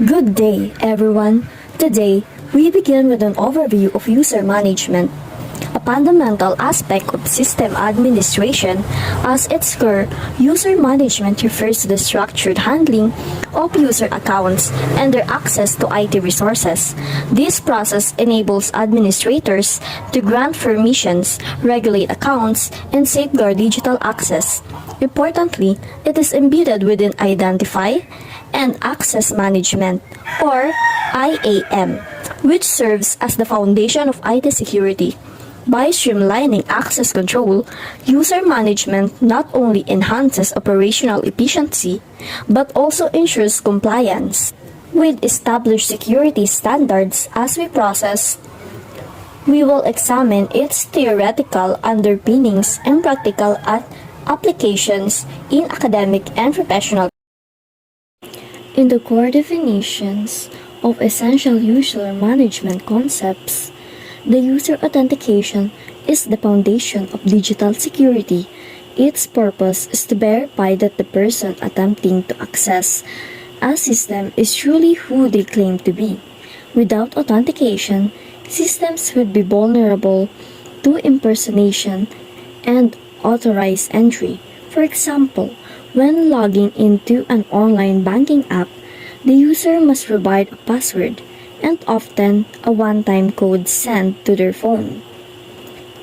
Good day, everyone. Today, we begin with an overview of user management, a fundamental aspect of system administration. As its core, user management refers to the structured handling of user accounts and their access to IT resources. This process enables administrators to grant permissions, regulate accounts, and safeguard digital access. Importantly, it is embedded within Identify and Access Management, or IAM, which serves as the foundation of IT security. By streamlining access control, user management not only enhances operational efficiency but also ensures compliance with established security standards. As we process, we will examine its theoretical underpinnings and practical applications in academic and professional. In the core definitions of essential user management concepts, the user authentication is the foundation of digital security. Its purpose is to verify that the person attempting to access a system is truly who they claim to be. Without authentication, systems would be vulnerable to impersonation and unauthorized entry. For example, when logging into an online banking app, the user must provide a password and often a one-time code sent to their phone.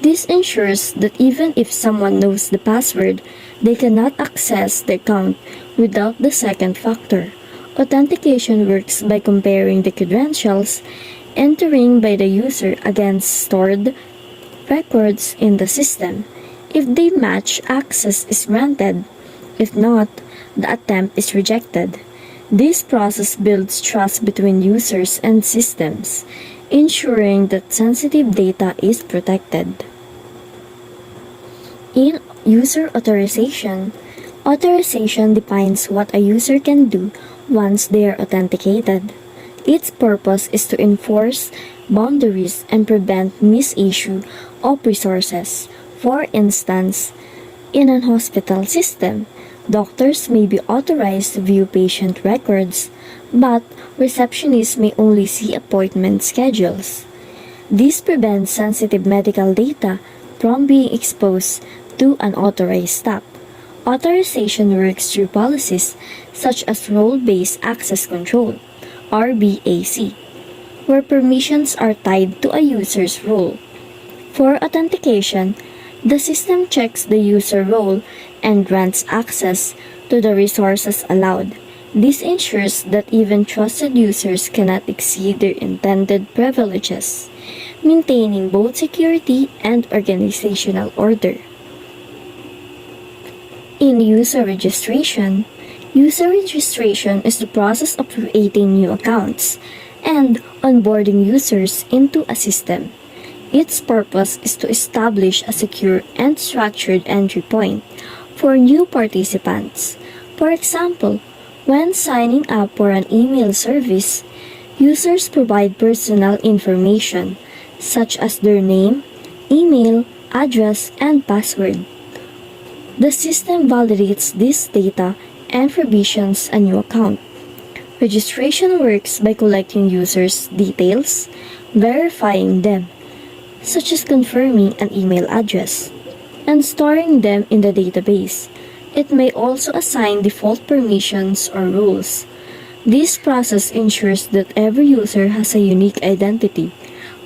This ensures that even if someone knows the password, they cannot access the account without the second factor. Authentication works by comparing the credentials entering by the user against stored records in the system. If they match, access is granted. If not, the attempt is rejected. This process builds trust between users and systems, ensuring that sensitive data is protected. In user authorization, authorization defines what a user can do once they are authenticated. Its purpose is to enforce boundaries and prevent misuse of resources. For instance, in an hospital system, doctors may be authorized to view patient records, but receptionists may only see appointment schedules. This prevents sensitive medical data from being exposed to unauthorized staff. Authorization works through policies such as Role-Based Access Control, RBAC, where permissions are tied to a user's role. For authentication, the system checks the user role and grants access to the resources allowed. This ensures that even trusted users cannot exceed their intended privileges, maintaining both security and organizational order. In user registration is the process of creating new accounts and onboarding users into a system. Its purpose is to establish a secure and structured entry point for new participants. For example, when signing up for an email service, users provide personal information such as their name, email, address, and password. The system validates this data and provisions a new account. Registration works by collecting users' details, verifying them, such as confirming an email address, and storing them in the database. It may also assign default permissions or rules. This process ensures that every user has a unique identity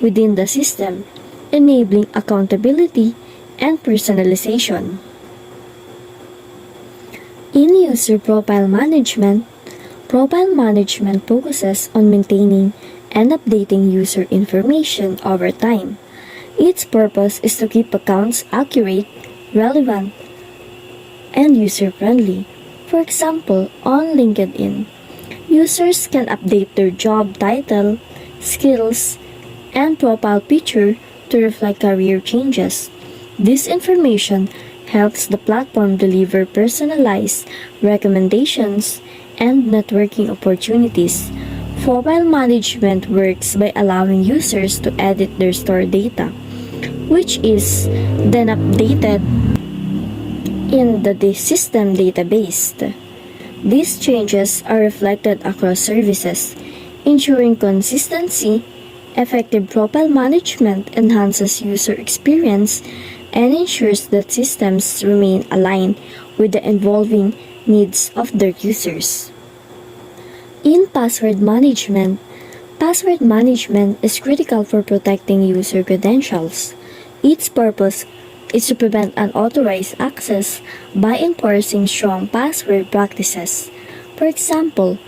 within the system, enabling accountability and personalization. In user profile management focuses on maintaining and updating user information over time. Its purpose is to keep accounts accurate, relevant, and user-friendly. For example, on LinkedIn, users can update their job title, skills, and profile picture to reflect career changes. This information helps the platform deliver personalized recommendations and networking opportunities. Profile management works by allowing users to edit their stored data, which is then updated in the system database. These changes are reflected across services, ensuring consistency. Effective profile management enhances user experience and ensures that systems remain aligned with the evolving needs of their users. In password management is critical for protecting user credentials. Its purpose is to prevent unauthorized access by enforcing strong password practices. For example,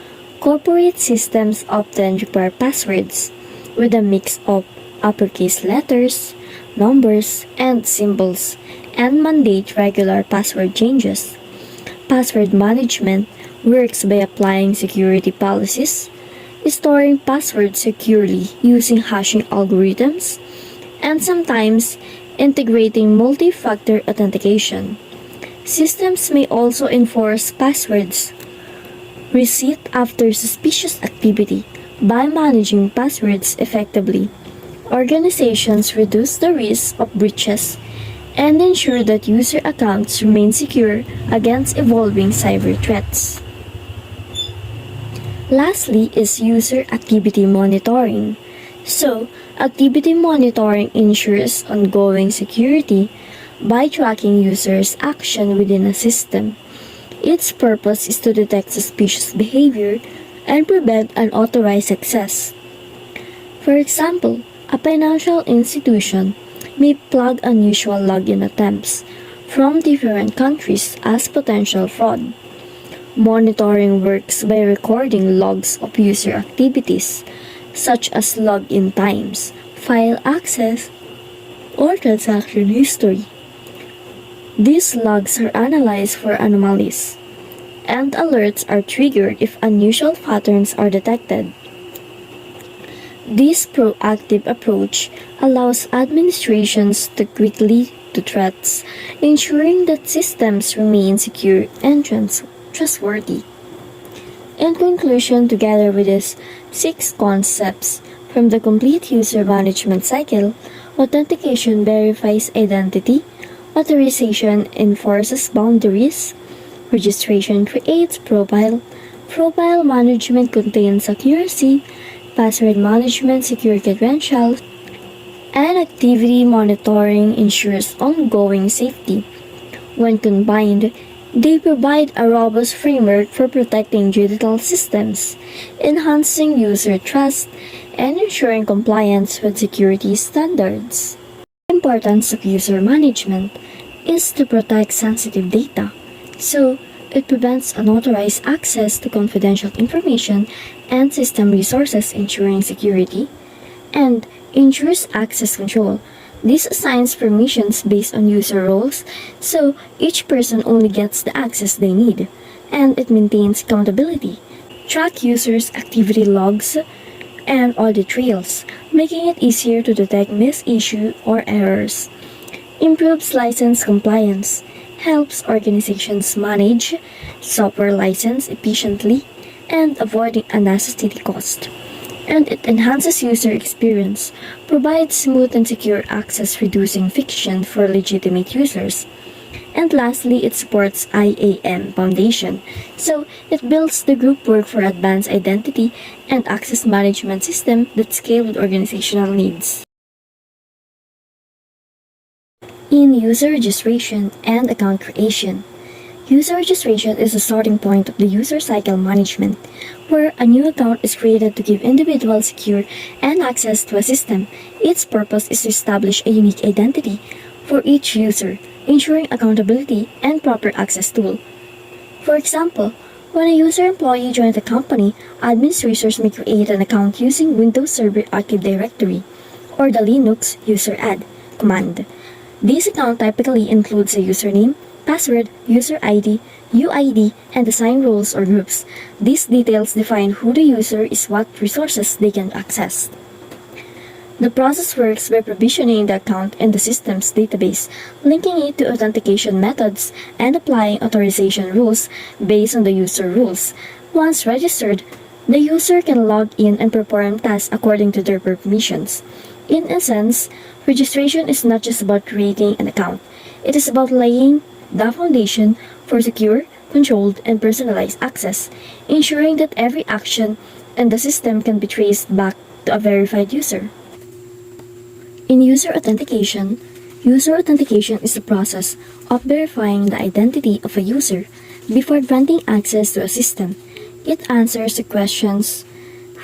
corporate systems often require passwords with a mix of uppercase letters, numbers, and symbols, and mandate regular password changes. Password management works by applying security policies, storing passwords securely using hashing algorithms, and sometimes integrating multi-factor authentication. Systems may also enforce passwords reset after suspicious activity. By managing passwords effectively, organizations reduce the risk of breaches and ensure that user accounts remain secure against evolving cyber threats. Lastly is user activity monitoring. So, activity monitoring ensures ongoing security by tracking users' action within a system. Its purpose is to detect suspicious behavior and prevent unauthorized access. For example, a financial institution may flag unusual login attempts from different countries as potential fraud. Monitoring works by recording logs of user activities, such as login times, file access, or transaction history. These logs are analyzed for anomalies, and alerts are triggered if unusual patterns are detected. This proactive approach allows administrations to quickly to threats, ensuring that systems remain secure and trustworthy. In conclusion, together with these 6 concepts from the complete user management cycle, authentication verifies identity, authorization enforces boundaries, registration creates profile management contains accuracy, password management secure credentials, and activity monitoring ensures ongoing safety. When combined, they provide a robust framework for protecting digital systems, enhancing user trust, and ensuring compliance with security standards. The importance of user management is to protect sensitive data, so it prevents unauthorized access to confidential information and system resources, ensuring security, and ensures access control. This assigns permissions based on user roles, so each person only gets the access they need, and it maintains accountability. Track users' activity logs and audit trails, making it easier to detect misissue or errors. Improves license compliance, helps organizations manage software license efficiently and avoiding unnecessary cost. And it enhances user experience, provides smooth and secure access, reducing friction for legitimate users. And lastly, it supports IAM Foundation, so it builds the group work for advanced identity and access management system that scale with organizational needs. In user registration and account creation, user registration is the starting point of the user cycle management, where a new account is created to give individuals secure and access to a system. Its purpose is to establish a unique identity for each user, ensuring accountability and proper access tool. For example, when a user employee joins a company, administrators may create an account using Windows Server Active Directory or the Linux user add command. This account typically includes a username, password, user ID, UID, and assigned roles or groups. These details define who the user is, what resources they can access. The process works by provisioning the account in the system's database, linking it to authentication methods, and applying authorization rules based on the user rules. Once registered, the user can log in and perform tasks according to their permissions. In essence, registration is not just about creating an account. It is about laying the foundation for secure, controlled, and personalized access, ensuring that every action in the system can be traced back to a verified user. In user authentication is the process of verifying the identity of a user before granting access to a system. It answers the questions,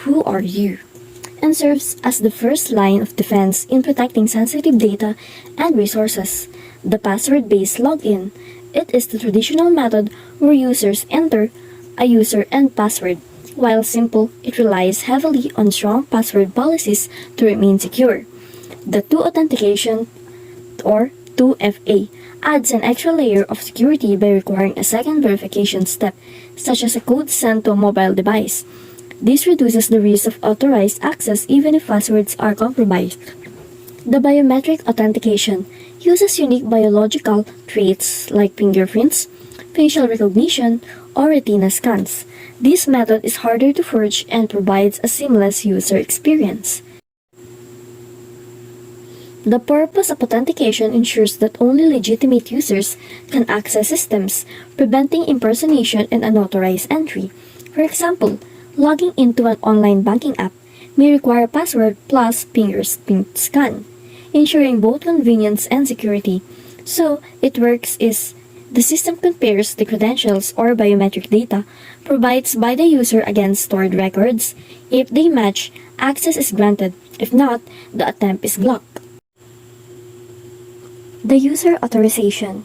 "Who are you?" and serves as the first line of defense in protecting sensitive data and resources. The password-based login. It is the traditional method where users enter a user and password. While simple, it relies heavily on strong password policies to remain secure. The two authentication, or 2FA, adds an extra layer of security by requiring a second verification step, such as a code sent to a mobile device. This reduces the risk of authorized access even if passwords are compromised. The biometric authentication uses unique biological traits like fingerprints, facial recognition, or retina scans. This method is harder to forge and provides a seamless user experience. The purpose of authentication ensures that only legitimate users can access systems, preventing impersonation and unauthorized entry. For example, logging into an online banking app may require a password plus fingerprint scan, ensuring both convenience and security. So, it works is the system compares the credentials or biometric data provided by the user against stored records. If they match, access is granted. If not, the attempt is blocked. The user authorization.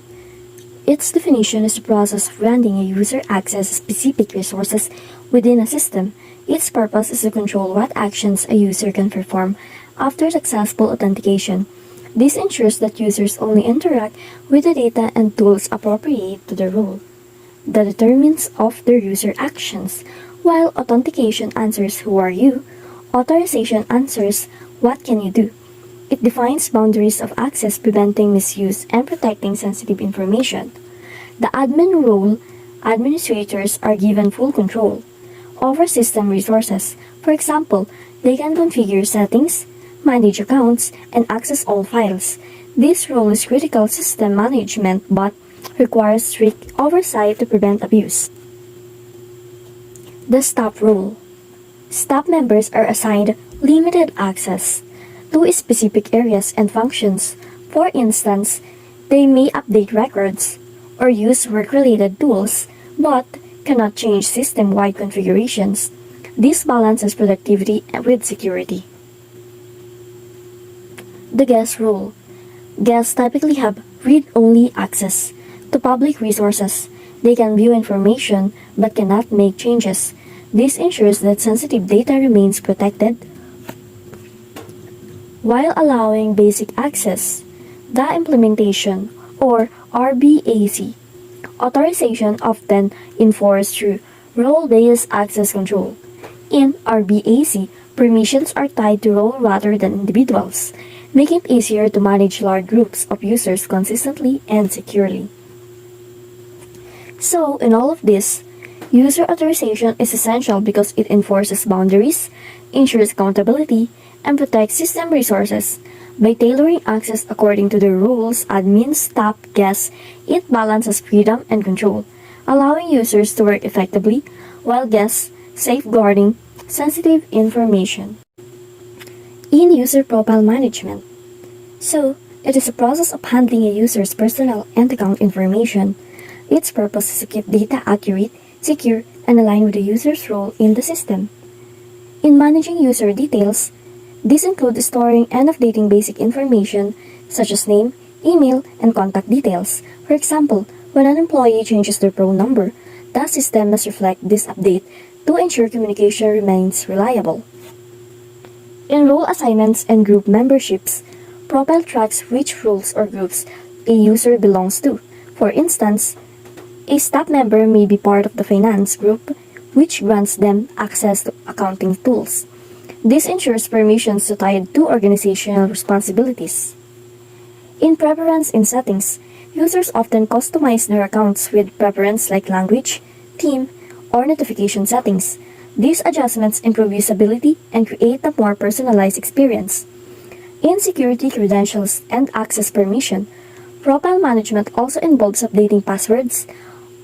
Its definition is the process of granting a user access to specific resources within a system. Its purpose is to control what actions a user can perform after successful authentication. This ensures that users only interact with the data and tools appropriate to their role. The determinants of their user actions. While authentication answers "Who are you?", authorization answers "What can you do?". It defines boundaries of access, preventing misuse and protecting sensitive information. The admin role. Administrators are given full control over system resources. For example, they can configure settings, manage accounts, and access all files. This role is critical system management but requires strict oversight to prevent abuse. The staff role. Staff members are assigned limited access to specific areas and functions. For instance, they may update records or use work-related tools but cannot change system-wide configurations. This balances productivity with security. The guest role. Guests typically have read-only access to public resources. They can view information but cannot make changes. This ensures that sensitive data remains protected while allowing basic access. The implementation, or RBAC, authorization often enforced through role-based access control. In RBAC, permissions are tied to role rather than individuals, making it easier to manage large groups of users consistently and securely. So, in all of this, user authorization is essential because it enforces boundaries, ensures accountability, and protects system resources. By tailoring access according to the rules, admins, staff, guests, it balances freedom and control, allowing users to work effectively while guests safeguarding sensitive information. In user profile management. So, it is a process of handling a user's personal and account information. Its purpose is to keep data accurate, secure, and aligned with the user's role in the system. In managing user details, these include storing and updating basic information such as name, email, and contact details. For example, when an employee changes their phone number, the system must reflect this update to ensure communication remains reliable. In role assignments and group memberships, profile tracks which roles or groups a user belongs to. For instance, a staff member may be part of the finance group, which grants them access to accounting tools. This ensures permissions tied to organizational responsibilities. In preference in settings, users often customize their accounts with preferences like language, theme, or notification settings. These adjustments improve usability and create a more personalized experience. In security credentials and access permission, profile management also involves updating passwords,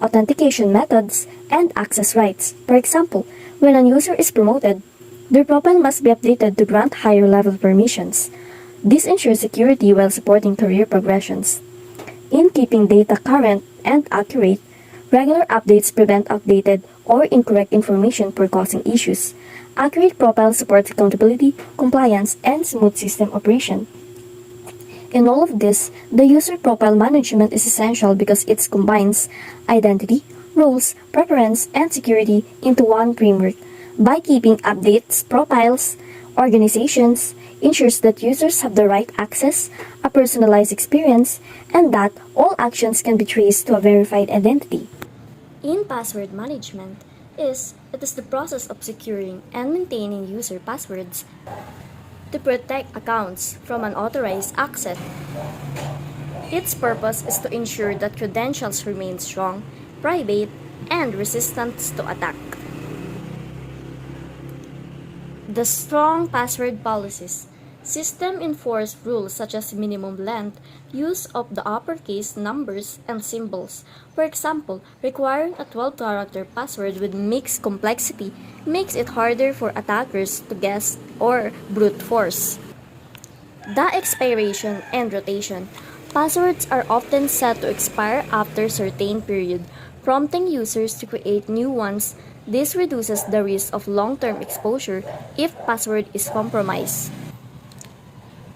authentication methods, and access rights. For example, when a user is promoted, their profile must be updated to grant higher level permissions. This ensures security while supporting career progressions. In keeping data current and accurate, regular updates prevent outdated or incorrect information for causing issues. Accurate profile supports accountability, compliance, and smooth system operation. In all of this, the user profile management is essential because it combines identity, roles, preference, and security into one framework. By keeping updates, profiles, organizations, ensures that users have the right access, a personalized experience, and that all actions can be traced to a verified identity. In password management, it is the process of securing and maintaining user passwords to protect accounts from unauthorized access. Its purpose is to ensure that credentials remain strong, private, and resistant to attack. The strong password policies. System enforce rules such as minimum length, use of the uppercase numbers and symbols. For example, requiring a 12-character password with mixed complexity makes it harder for attackers to guess or brute force. The expiration and rotation. Passwords are often set to expire after a certain period, prompting users to create new ones. This reduces the risk of long-term exposure if password is compromised.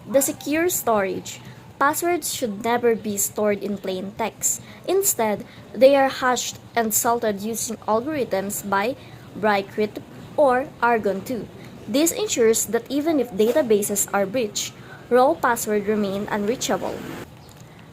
The secure storage. Passwords should never be stored in plain text. Instead, they are hashed and salted using algorithms by Brite or Argon2. This ensures that even if databases are breached, raw passwords remain unreachable.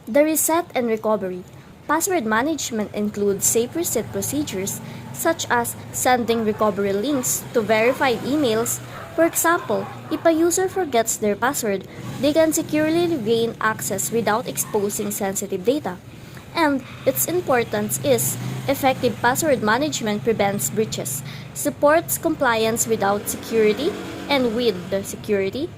The reset and recovery. Password management includes safe reset procedures such as sending recovery links to verified emails. For example, if a user forgets their password, they can securely regain access without exposing sensitive data. And its importance is effective password management prevents breaches, supports compliance without security, and with the security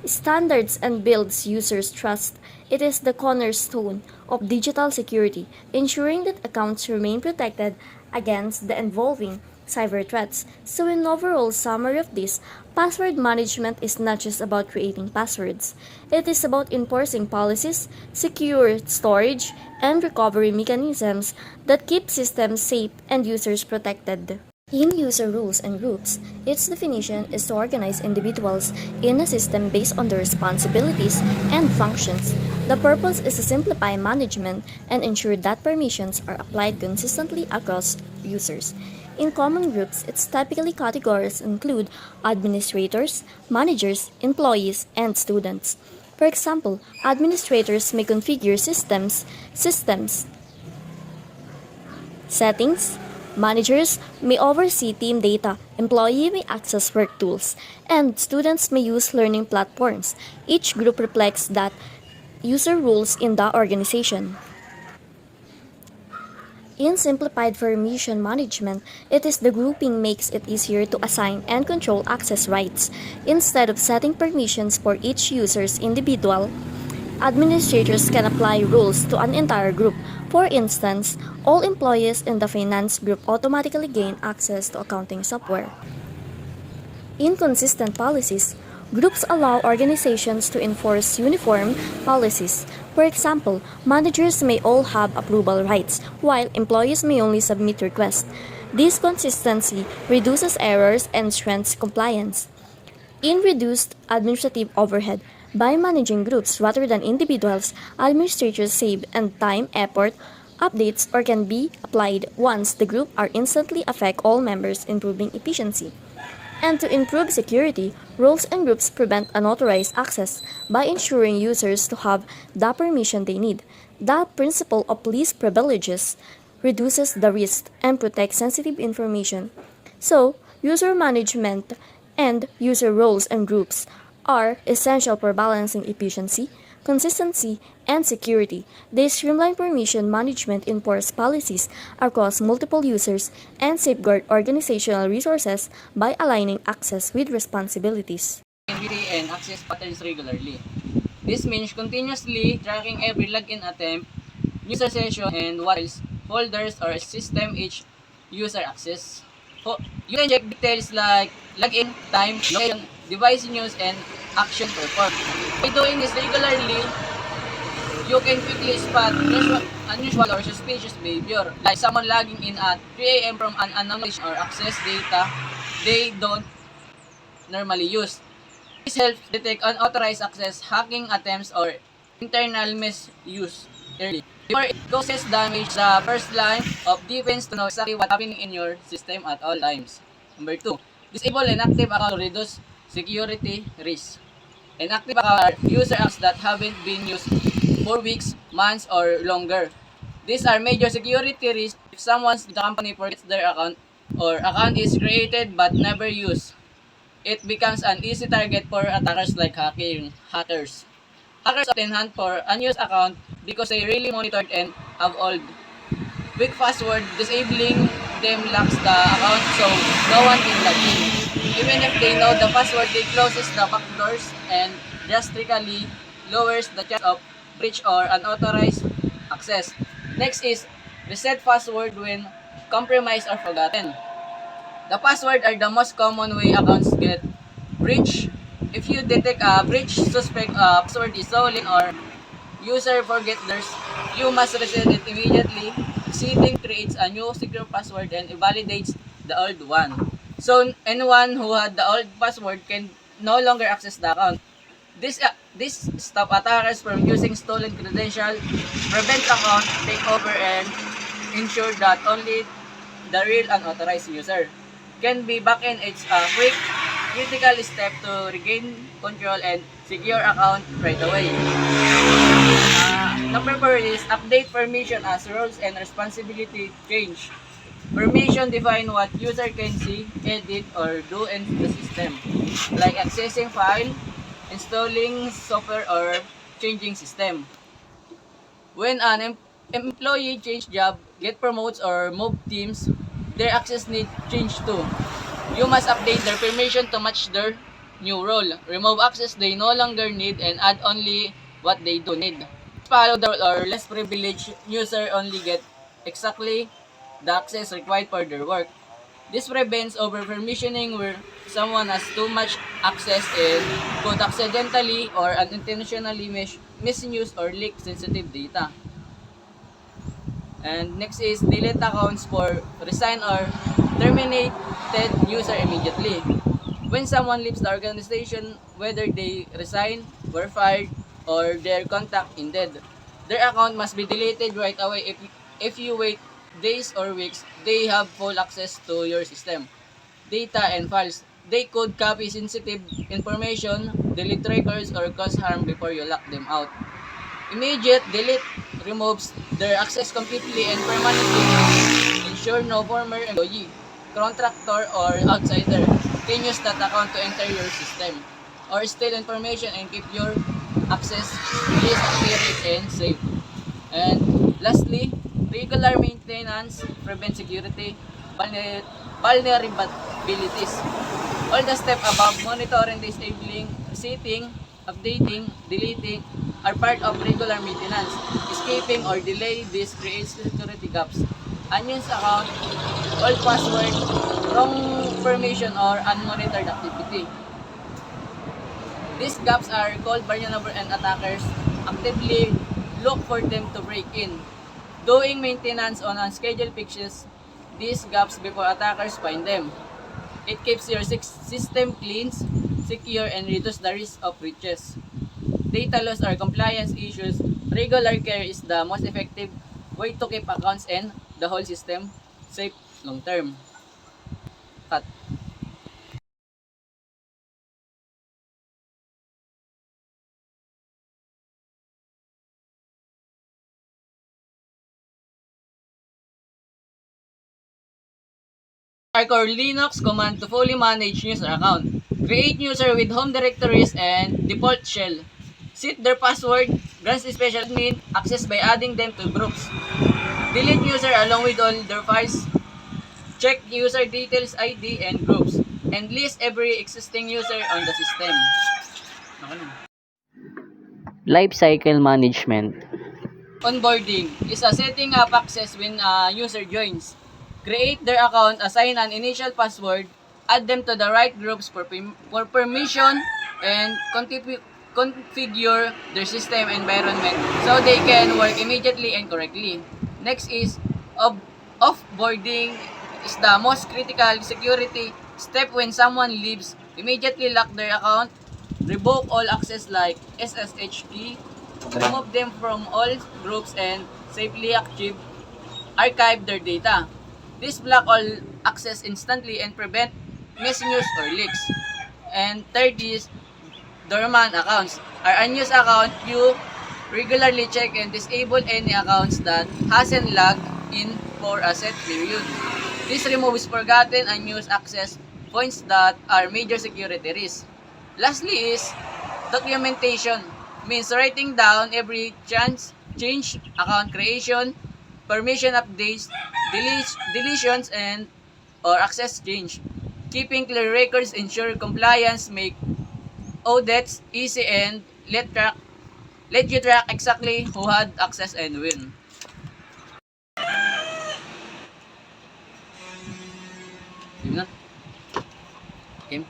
standards and builds users' trust. It is the cornerstone of digital security, ensuring that accounts remain protected against the evolving cyber threats. So, in overall summary of this, password management is not just about creating passwords. It is about enforcing policies, secure storage, and recovery mechanisms that keep systems safe and users protected. In user rules and groups, its definition is to organize individuals in a system based on their responsibilities and functions. The purpose is to simplify management and ensure that permissions are applied consistently across users. In common groups, its typically categories include administrators, managers, employees, and students. For example, administrators may configure systems settings. Managers may oversee team data, employees may access work tools, and students may use learning platforms. Each group reflects that user rules in the organization. In simplified permission management, it is the grouping makes it easier to assign and control access rights. Instead of setting permissions for each user's individual, administrators can apply rules to an entire group. For instance, all employees in the finance group automatically gain access to accounting software. Inconsistent policies. Groups allow organizations to enforce uniform policies. For example, managers may all have approval rights, while employees may only submit requests. This consistency reduces errors and strengthens compliance. In reduced administrative overhead, by managing groups rather than individuals, administrators save and time, effort, updates or can be applied once the group are instantly affect all members, improving efficiency. And to improve security, roles and groups prevent unauthorized access by ensuring users to have the permission they need. The principle of least privileges reduces the risk and protects sensitive information. So, user management and user roles and groups are essential for balancing efficiency, consistency, and security. They streamline permission management, enforce policies across multiple users, and safeguard organizational resources by aligning access with responsibilities. Activity and access patterns regularly. This means continuously tracking every login attempt, user session, and what else folders, or system each user access. You can check details like login, time, location, device news, and action performed. By doing this regularly, you can quickly spot unusual or suspicious behavior, like someone logging in at 3 a.m. from an unknown location or access data they don't normally use. This helps detect unauthorized access, hacking attempts, or internal misuse early. Before it causes damage, the first line of defense to know exactly what's happening in your system at all times. Number 2, disable inactive account to reduce security risk. Inactive account are user accounts that haven't been used for weeks, months, or longer. These are major security risks if someone in the company forgets their account or account is created but never used. It becomes an easy target for attackers like hackers. Hackers often hunt for unused account because they really monitored and have old weak password. Disabling them locks the account so no one can log in. Even if they know the password, it closes the back doors and drastically lowers the chance of breach or unauthorized access. Next is reset password when compromised or forgotten. The password are the most common way accounts get breached. If you detect a breach suspect password is stolen or user forget theirs, you must reset it immediately. Resetting creates a new secure password and invalidates the old one. So anyone who had the old password can no longer access the account. This stop attackers from using stolen credentials, prevent account takeover, and ensure that only the real unauthorized user can be back in. It's a quick, critical step to regain control and secure account right away. Number 4 is update permission as roles and responsibility change. Permission define what user can see, edit, or do in the system, like accessing file, installing software, or changing system. When an employee change job, get promotes, or move teams, their access need change too. You must update their permission to match their new role. Remove access they no longer need and add only what they do need. Follow the rule or less privileged user only get exactly the access required for their work. This prevents over-permissioning where someone has too much access and could accidentally or unintentionally misuse or leak sensitive data. And next is delete accounts for resign or terminated user immediately. When someone leaves the organization, whether they resign, were fired, or their contract ended, their account must be deleted right away. If you wait days or weeks, they have full access to your system, data, and files. They could copy sensitive information, delete records, or cause harm before you lock them out. Immediate delete removes their access completely and permanently. Ensure no former employee, contractor, or outsider can use that account to enter your system or steal information and keep your access list accurate and safe. And lastly, regular maintenance prevents security vulnerabilities. All the steps above, monitoring, disabling, resetting, updating, deleting, are part of regular maintenance. Escaping or delay this creates security gaps. Unused account, old password, wrong permission, or unmonitored activity. These gaps are called vulnerable and attackers actively look for them to break in. Doing maintenance on unscheduled fixes these gaps before attackers find them. It keeps your system clean, secure, and reduces the risk of breaches. Data loss or compliance issues, regular care is the most effective way to keep accounts and the whole system safe long term. Cut. Core Linux command to fully manage user account. Create user with home directories and default shell. Set their password, grants special admin access by adding them to groups. Delete user along with all their files. Check user details ID and groups. And list every existing user on the system. Life cycle management. onboarding is a setting up access when a user joins. Create their account, assign an initial password, add them to the right groups for permission, and configure their system environment so they can work immediately and correctly. Next is offboarding is the most critical security step when someone leaves. Immediately lock their account, revoke all access like SSH key, remove them from all groups, and safely archive their data. This block all access instantly and prevent misuse or leaks. And third is dormant accounts. Our unused account, you regularly check and disable any accounts that hasn't logged in for a set period. This removes forgotten unused access points that are major security risks. Lastly is documentation, means writing down every change, account creation, permission updates, deletions, and or access change. Keeping clear records ensure compliance, make audits easy, and let you track exactly who had access and when. Yun na. Okay.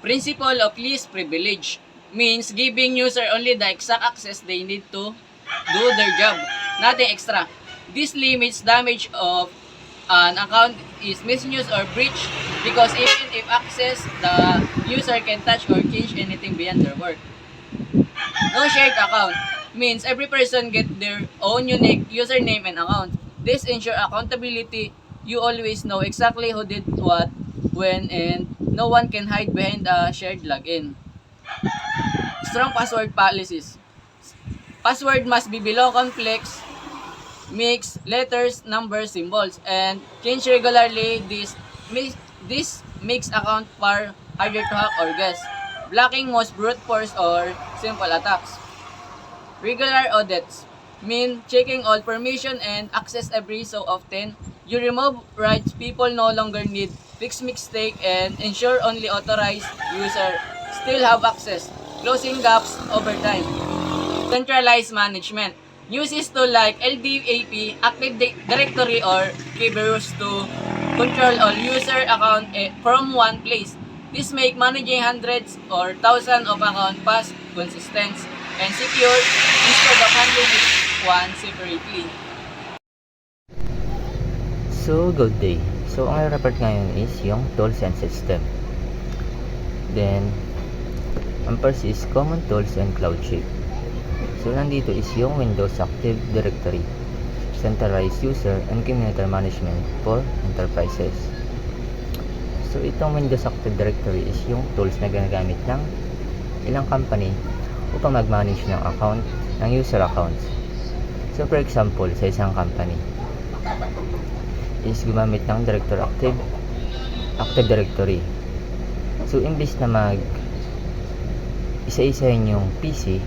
Principle of least privilege means giving user only the exact access they need to do their job, nothing extra. This limits damage of an account is misused or breached because even if access, the user can touch or change anything beyond their work. No shared account means every person get their own unique username and account. This ensure accountability. You always know exactly who did what, when, and no one can hide behind a shared login. Strong password policies. Password must be below complex, mix letters, numbers, symbols, and change regularly. This makes account far harder to hack or guess. Blocking most brute force or simple attacks. Regular audits mean checking all permission and access every so often. You remove rights people no longer need, fix mistake, and ensure only authorized user still have access, closing gaps over time. Centralized management uses tool like LDAP, Active Directory, or Kerberos to control all user account from one place. This make managing hundreds or thousands of account fast, consistent, and secure instead of handling each one separately. So, good day. So, ang i-report ngayon is yung tools and system. Then, ang first is common tools and cloud shape. So, nandito is yung Windows Active Directory, centralized user and community management for enterprises. So, itong Windows Active Directory is yung tools na ginagamit ng ilang company upang mag-manage ng account, ng user accounts. So, for example, sa isang company is gumamit ng Active Directory. So, imbis na isa-isahin yung PC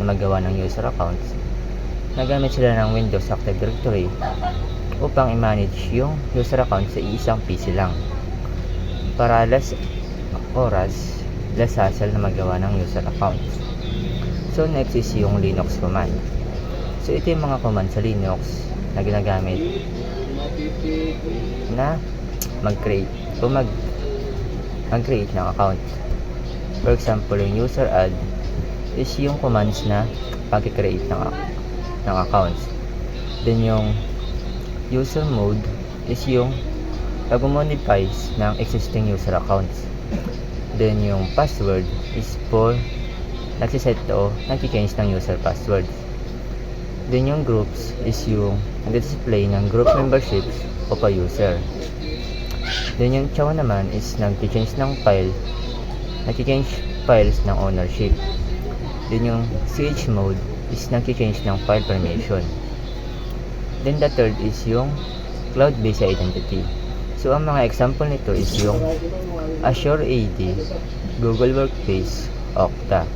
na magawa ng user accounts, nagamit sila ng Windows Active Directory upang i-manage yung user accounts sa isang PC lang para less oras, less hassle na magawa ng user accounts. So, next is yung Linux command. So, ito yung mga command sa Linux na ginagamit na mag-create o mag-create ng account. For example, yung user add is yung commands na pag-create ng accounts. Then yung user mode is yung pag-modify ng existing user accounts. Then yung password is for nagsiset o nag-change ng user passwords. Then yung groups is yung nag-display ng group memberships of a user. Then yung chow naman is nag-change ng nag-change files ng ownership. Then yung ch mode is nag-change ng file permission. Then the third is yung cloud-based identity. So ang mga example nito is yung Azure AD, Google Workspace, Okta.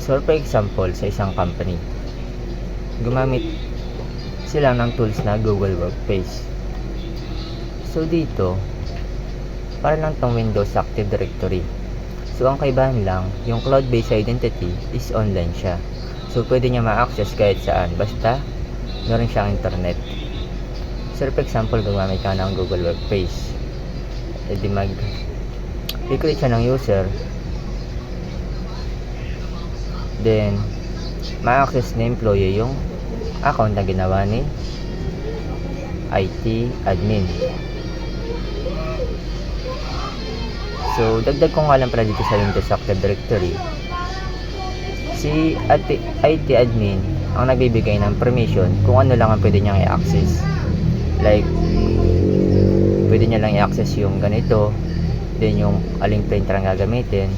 So for example, sa isang company, gumamit sila ng tools na Google Workspace. So dito, para lang tong Windows Active Directory. So ang kaibahan lang, yung cloud-based identity is online siya. So, pwede niya ma-access kahit saan, basta meron siyang internet. So, for example, gumamit ka ng Google Workspace. E di i-create siya ng user. Then, ma-access ni employee yung account na ginawa ni IT admin. So, dagdag ko nga lang pala dito sa Windows Active Directory. Si IT admin ang nagbibigay ng permission kung ano lang ang pwede niyang i-access. Like, pwede niya lang i-access yung ganito, then yung aling printer ang gagamitin,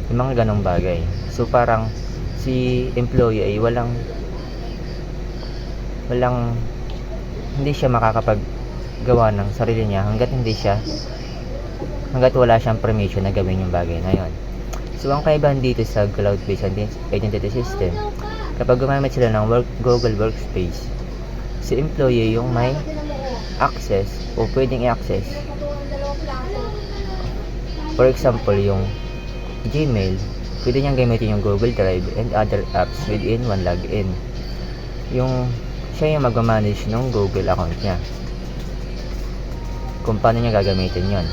yung mga ganong bagay. So, parang si employee ay hindi siya makakapaggawa ng sarili niya hanggat wala siyang permission na gawin yung bagay na yon. So, ang kaibahan dito sa cloud-based identity system, kapag gumamit sila ng Google Workspace, si employee yung may access o pwedeng i-access. For example, yung Gmail, pwede niyang gamitin yung Google Drive and other apps within one login. Siya yung magmamanage ng Google account niya. Kung paano niya gagamitin yon.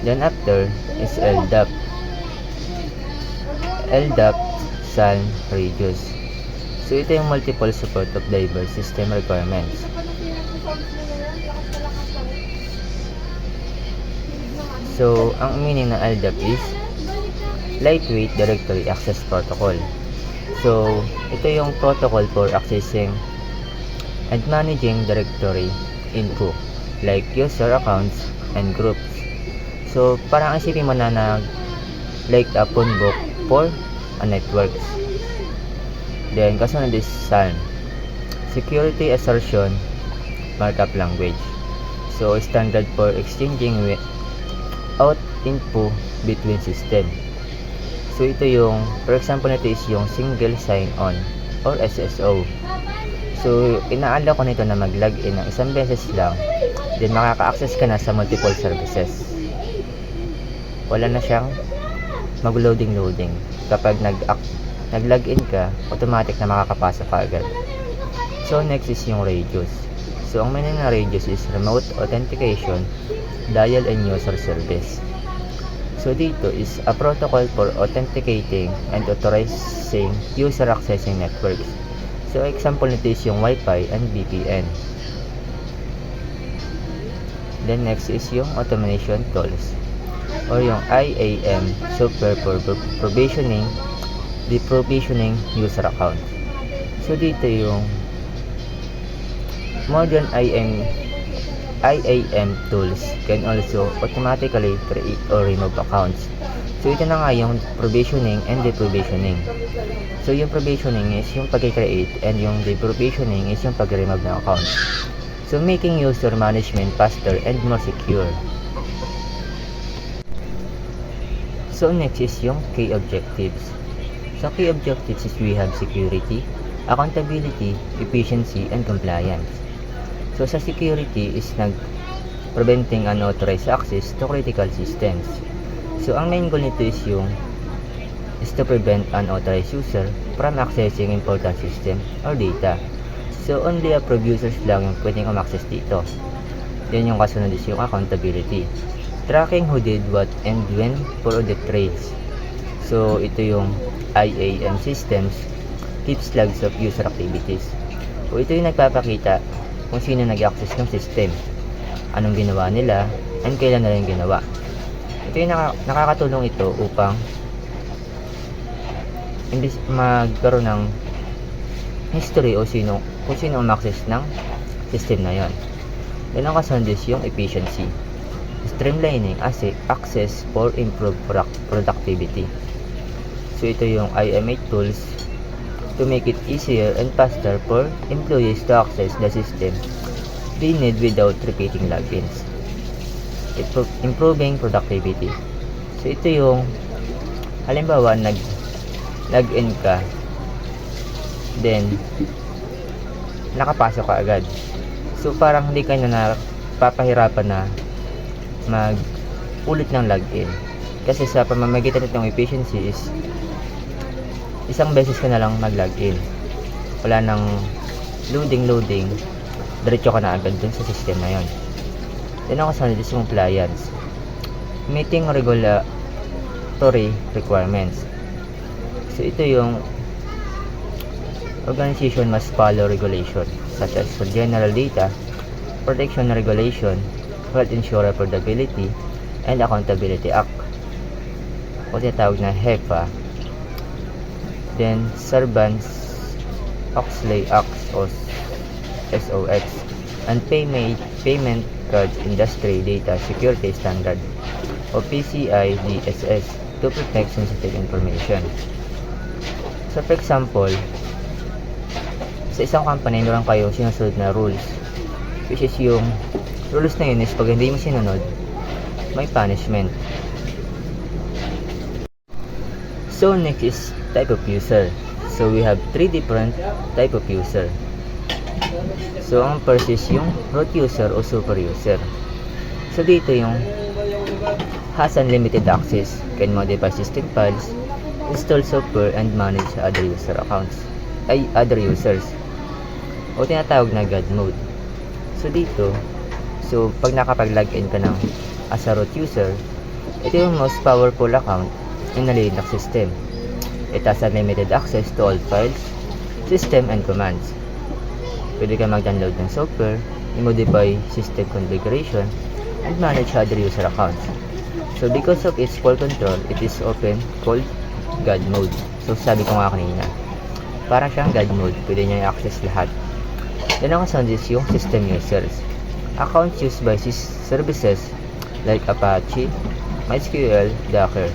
Then after is LDAP. LDAP SAN Reduce. So ito yung multiple support of diverse system requirements. So ang meaning ng LDAP is Lightweight Directory Access Protocol. So ito yung protocol for accessing and managing directory info like user accounts and groups. So, parang isipin mo na like a phone book for a networks. Then, kasunod is SAN, Security Assertion Markup Language. So, standard for exchanging out info between system. So, ito yung, for example, ito is yung Single Sign-On or SSO. So, inaala ko nito na mag-login ng isang beses lang, then makaka-access ka na sa multiple services. Wala na siyang mag-loading. Kapag nag-login ka, automatic na makakapasok ka agad. So, next is yung Radius. So, ang meaning ng Radius is Remote Authentication, Dial and User Service. So, dito is a protocol for authenticating and authorizing user accessing networks. So, example nito is yung Wi-Fi and VPN. Then, next is yung automation tools or yung IAM software for provisioning, deprovisioning user account. So, dito yung modern IAM tools can also automatically create or remove accounts. So, ito na nga yung provisioning and deprovisioning. So, yung provisioning is yung pag-create and yung deprovisioning is yung pag-remove ng account. So, making user management faster and more secure. So, next is yung key objectives. So, key objectives is we have security, accountability, efficiency, and compliance. So, sa security is preventing unauthorized access to critical systems. So, ang main goal nito is to prevent unauthorized user from accessing important system or data. So, only approved users lang yung pwedeng access dito. Then, yung kasunod is yung accountability. Tracking who did what and when for audit trails. So, ito yung IAM systems keeps logs of user activities. So, ito yung nagpapakita kung sino nag-access ng system, anong ginawa nila, and kailan na rin ginawa. Ito yung nakakatulong ito upang imbis magkaroon ng history o kung sino ang access ng system na yon. Then ang kasunod is yung efficiency, streamlining access for improved productivity. So ito yung IMA tools to make it easier and faster for employees to access the system they need without repeating logins. Improving productivity. So ito yung halimbawa login ka, then nakapasok ka agad. So parang hindi ka na napapahirapan na mag ulit ng login, kasi sa pamamagitan nitong efficiency is isang beses ka na lang mag-login. Wala nang loading, diretso ka na agad dun sa system na yun. Then ang kasunod is compliance. Meeting regulatory requirements. So ito yung organization must follow regulation such as for General Data Protection Regulation, Health Insurance Portability, and Accountability Act o tinatawag na HEPA. Then Sarbanes-Oxley Act o SOX, and Payment Card Industry Data Security Standard o PCI DSS to protect sensitive information. So for example, sa isang company meron kayong sinusunod na rules, which is yung rules na yun is pag hindi mo sinunod, may punishment. So next is type of user. So we have 3 different type of user. So ang first is yung root user o super user. So dito yung has unlimited access, can modify system files, install software, and manage other user accounts ay other users o tinatawag na God mode. So dito, pag nakapag-login ka ng as a root user, ito yung most powerful account in a Linux system. It has unlimited access to all files, system, and commands. Pwede ka mag-download ng software, i-modify system configuration, and manage other user accounts. So because of its full control, it is often called God mode. So sabi ko nga kanina, parang siyang God mode, pwede niya i-access lahat. Then ang kasunod is yung system users. Accounts used by services like Apache, MySQL, Docker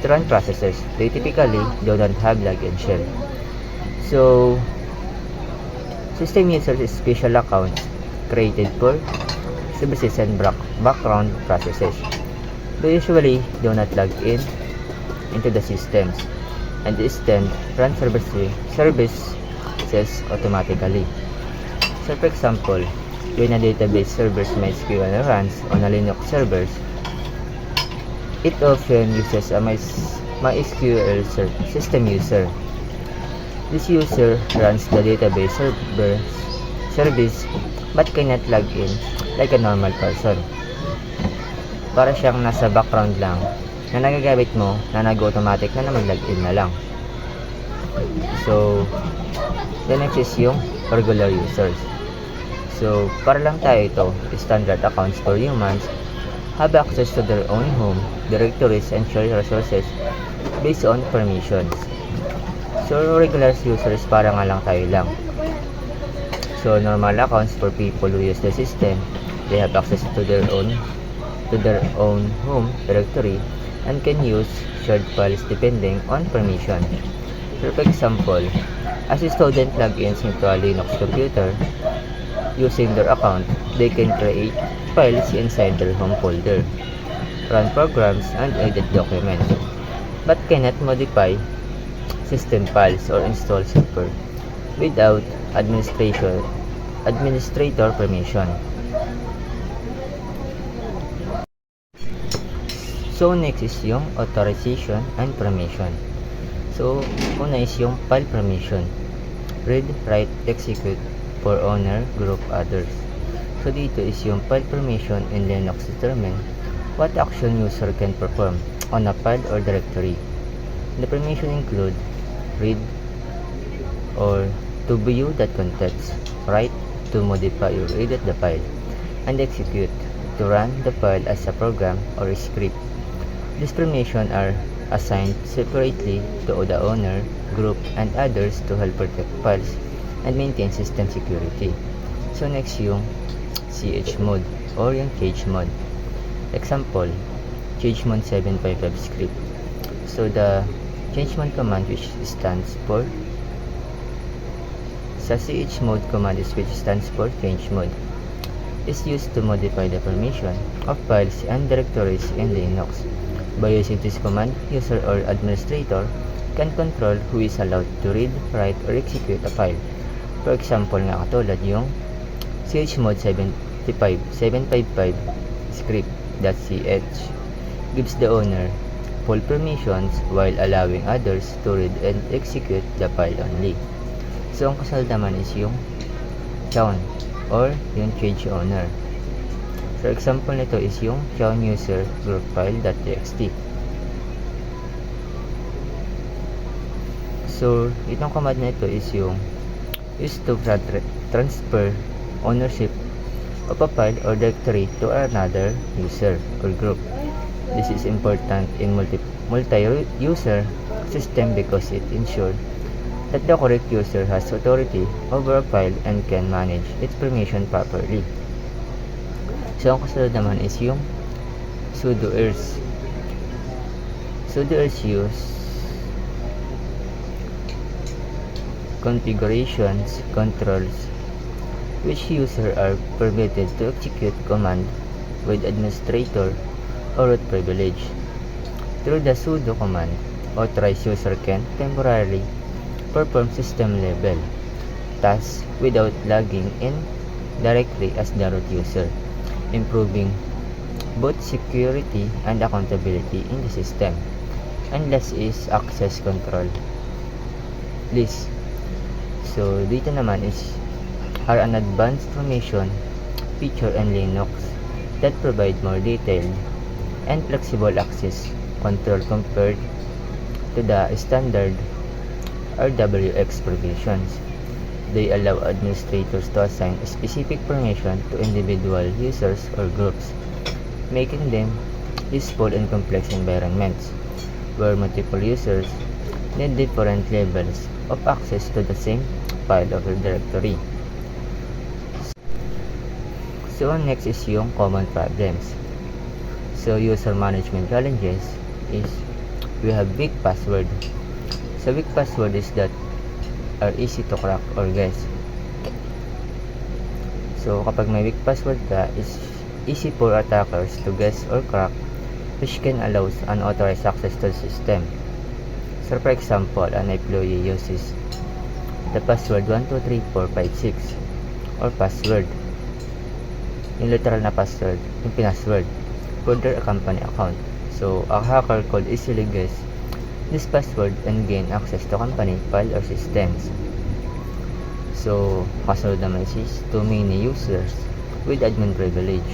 to run processes. They typically do not have login shell. So system users is special accounts created for services and background processes. They usually do not log in into the systems and instead run services automatically. So for example, when a database server's MySQL runs on a Linux servers, it often uses a MySQL system user. This user runs the database service but cannot log in like a normal person. Para siyang nasa background lang na nagagamit mo na nag-automatic na mag-login na lang. So, the next is yung regular users. So, para lang tayo ito, standard accounts for humans have access to their own home, directories, and shared resources based on permissions. So, regular users para nga lang tayo lang. So, normal accounts for people who use the system, they have access to their own home directory and can use shared files depending on permission. For example, as a student logins into a Linux computer using their account, they can create files inside their home folder, run programs, and edit documents, but cannot modify system files or install software without administrator permission. So next is yung authorization and permission. So una is yung file permission, read, write, execute for owner, group, others. So dito is yung file permission in Linux determine what action user can perform on a file or directory. The permission include read or to view the contents, write to modify or edit the file, and execute to run the file as a program or a script. These permissions are assigned separately to the owner, group, and others to help protect files and maintain system security. So next yung CH mode or yung cage mode. Example, change mode 755 script. So the change mode command, which stands for sa CH mode command, which stands for change mode, is used to modify the permission of files and directories in Linux. By using this command, user or administrator can control who is allowed to read, write, or execute a file. For example nga katulad yung chmod 755 script.ch gives the owner full permissions while allowing others to read and execute the file only. So, ang kasunod naman is yung chown or yung change owner. For example nito is yung chown user group file.txt. So, itong command na ito is to transfer ownership of a file or directory to another user or group. This is important in multi-user system because it ensures that the correct user has authority over a file and can manage its permission properly. So, ang kasunod naman is yung sudo ers. Sudo ers use configurations controls which user are permitted to execute command with administrator or root privilege. Through the sudo command, authorized user can temporarily perform system level tasks without logging in directly as the root user, improving both security and accountability in the system. And last is access control list. So, dito naman are an advanced formation feature in Linux that provide more detailed and flexible access control compared to the standard RWX provisions. They allow administrators to assign a specific permission to individual users or groups, making them useful in complex environments where multiple users need different levels of access to the same file or directory. So, next is yung common problems. So, user management challenges is we have weak password. So, weak password is that are easy to crack or guess. So, kapag may weak password ka, is easy for attackers to guess or crack, which can allow unauthorized access to the system. So, for example, an employee uses the password 123456 or password, yung literal na password, yung password for their company account. So, a hacker could easily guess this password and gain access to company file or systems. So, kasunod naman is too many users with admin privilege.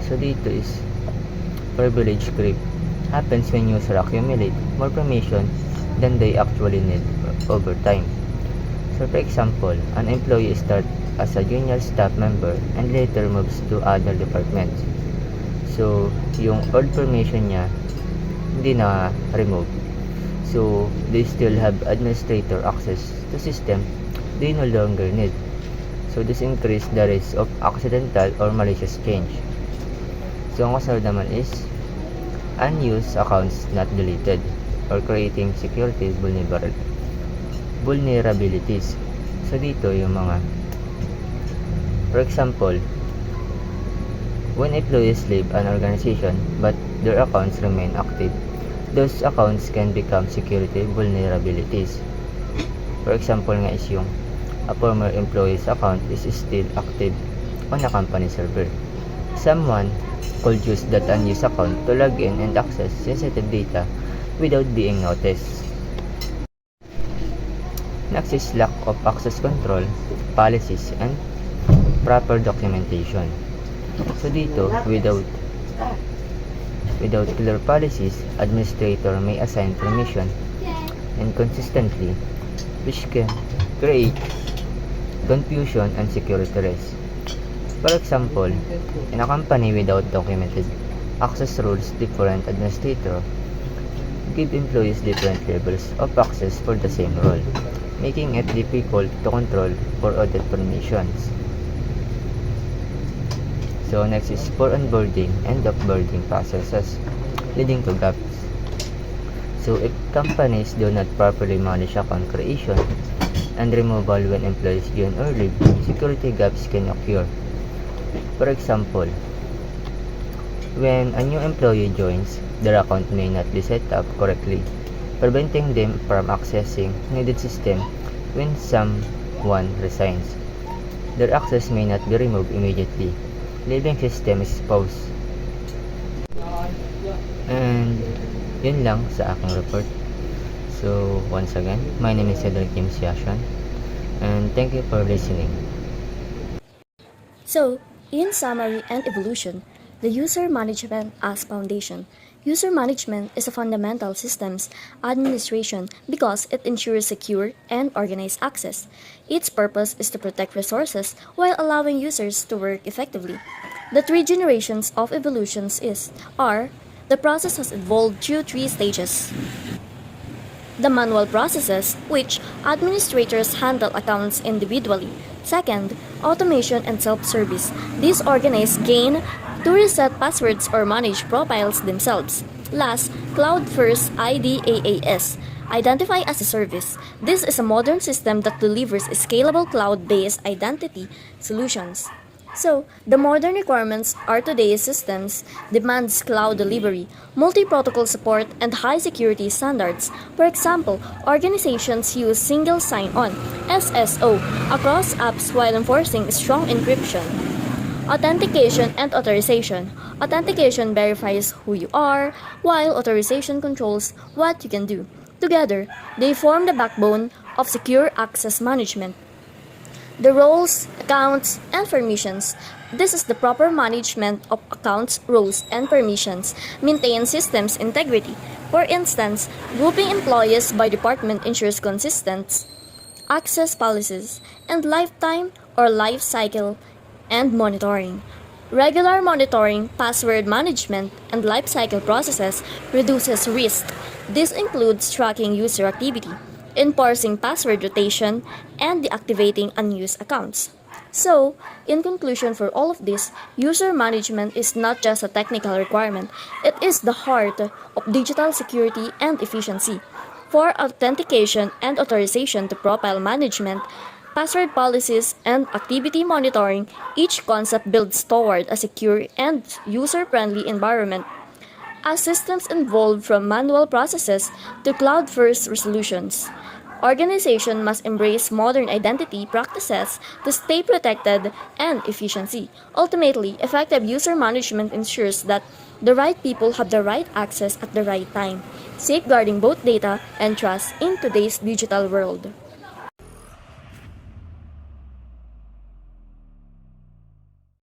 So, dito is privilege creep happens when user accumulate more permission than they actually need over time. So, for example, an employee starts as a junior staff member and later moves to other departments. So, yung old permission niya hindi na remove. So, they still have administrator access to system they no longer need. So, this increase the risk of accidental or malicious change. So, ang kasunod naman is unused accounts not deleted or creating security vulnerabilities. So, dito yung mga for example, when employees leave an organization but their accounts remain active, those accounts can become security vulnerabilities. For example nga is yung a former employee's account is still active on a company server. Someone could use that unused account to log in and access sensitive data without being noticed. Next is lack of access control, policies, and proper documentation. So dito, without clear policies, administrator may assign permission inconsistently, which can create confusion and security risk. For example, in a company without documented access rules, different administrators give employees different levels of access for the same role, making it difficult to control for audit permissions. So next is for onboarding and offboarding processes, leading to gaps. So if companies do not properly manage account creation and removal when employees join or leave, security gaps can occur. For example, when a new employee joins, their account may not be set up correctly, preventing them from accessing needed system when someone resigns. Their access may not be removed immediately, leaving system exposed. And Yun lang sa aking report. So, once again, my name is Cedric Kim Siashan, and thank you for listening. So, in summary and evolution, the user management as foundation. User management is a fundamental systems administration because it ensures secure and organized access. Its purpose is to protect resources while allowing users to work effectively. The three generations of evolutions are the process has evolved through three stages. The manual processes, which administrators handle accounts individually. Second, automation and self-service. These organized gain to reset passwords or manage profiles themselves. Last, cloud-first IDaaS. Identify as a service. This is a modern system that delivers scalable cloud-based identity solutions. So, the modern requirements are today's systems demands cloud delivery, multi-protocol support, and high security standards. For example, organizations use single sign-on (SSO) across apps while enforcing strong encryption. Authentication and authorization. Authentication verifies who you are, while authorization controls what you can do. Together, they form the backbone of secure access management. The roles, accounts, and permissions. This is the proper management of accounts, roles, and permissions. Maintain systems integrity. For instance, grouping employees by department ensures consistent access policies and lifetime or life cycle and monitoring. Regular monitoring, password management, and lifecycle processes reduces risk. This includes tracking user activity, enforcing password rotation, and deactivating unused accounts. So, in conclusion for all of this, user management is not just a technical requirement, it is the heart of digital security and efficiency. For authentication and authorization to profile management, password policies, and activity monitoring, each concept builds toward a secure and user-friendly environment. As systems evolve from manual processes to cloud-first resolutions, organization must embrace modern identity practices to stay protected and efficiency. Ultimately, effective user management ensures that the right people have the right access at the right time, safeguarding both data and trust in today's digital world.